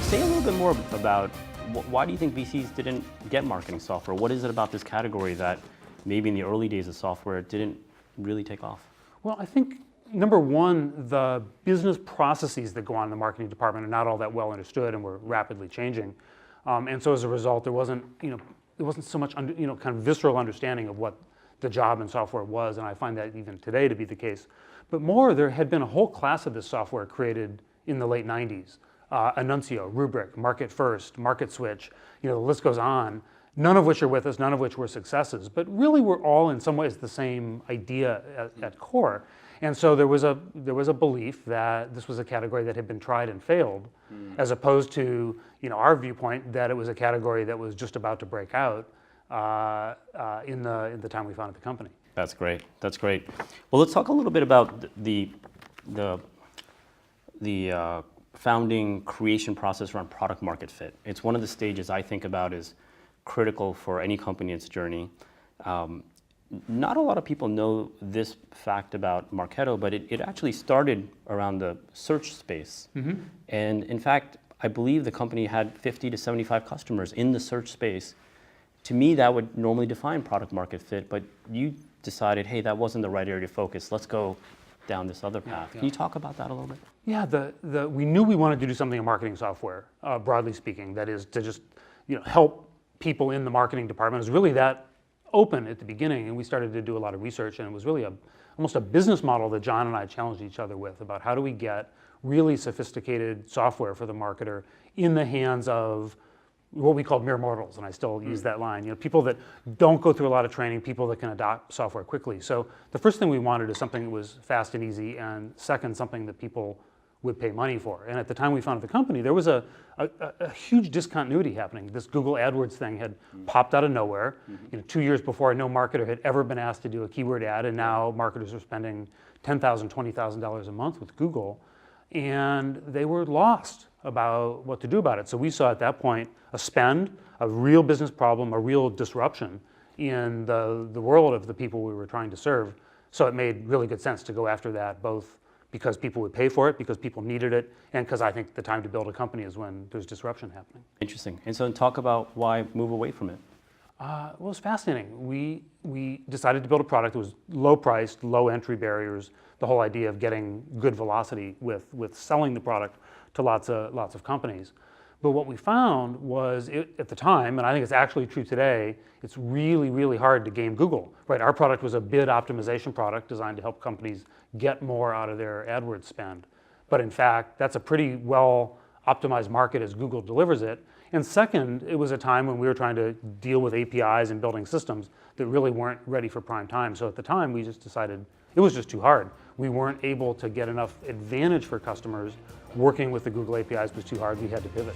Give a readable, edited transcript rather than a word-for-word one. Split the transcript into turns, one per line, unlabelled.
Say a little bit more about why do you think VCs didn't get marketing software? What is it about this category that maybe in the early days of software didn't really take off?
Well, I think number one, the business processes that go on in the marketing department are not all that well understood and were rapidly changing. And so as a result, there wasn't so much kind of visceral understanding of what the job in software was, and I find that even today to be the case. But more, there had been a whole class of this software created in the late 90s. Annuncio, Rubrik, Market First, Market Switch, the list goes on, none of which are with us, none of which were successes, but really we're all in some ways the same idea at core. And so there was a belief that this was a category that had been tried and failed, as opposed to our viewpoint that it was a category that was just about to break out in the time we founded the company.
That's great. That's great. Well, let's talk a little bit about the founding creation process around product market fit. It's one of the stages I think about is critical for any company in its journey. Not a lot of people know this fact about Marketo, but it actually started around the search space. Mm-hmm. And in fact, I believe the company had 50 to 75 customers in the search space. To me, that would normally define product market fit, but you decided, hey, that wasn't the right area to focus. Let's go down this other path. Yeah. Can you talk about that a little bit?
Yeah, we knew we wanted to do something in marketing software, broadly speaking. That is to just help people in the marketing department. It was really that open at the beginning, and we started to do a lot of research, and it was really almost a business model that John and I challenged each other with about how do we get really sophisticated software for the marketer in the hands of what we called mere mortals, and I still use that line. People that don't go through a lot of training, people that can adopt software quickly. So the first thing we wanted is something that was fast and easy, and second, something that people would pay money for. And at the time we founded the company, there was a huge discontinuity happening. This Google AdWords thing had popped out of nowhere. 2 years before, no marketer had ever been asked to do a keyword ad, and now marketers are spending $10,000, $20,000 a month with Google, and they were lost about what to do about it. So we saw at that point a spend, a real business problem, a real disruption in the world of the people we were trying to serve. So it made really good sense to go after that, both because people would pay for it, because people needed it, and because I think the time to build a company is when there's disruption happening.
Interesting. And so talk about why move away from it.
Well, it's fascinating. We decided to build a product that was low priced, low entry barriers, the whole idea of getting good velocity with selling the product to lots of companies. But what we found was, at the time, and I think it's actually true today, it's really, really hard to game Google. Right? Our product was a bid optimization product designed to help companies get more out of their AdWords spend. But in fact, that's a pretty well optimized market as Google delivers it. And second, it was a time when we were trying to deal with APIs and building systems that really weren't ready for prime time. So at the time, we just decided it was just too hard. We weren't able to get enough advantage for customers. Working with the Google APIs was too hard. We had to pivot.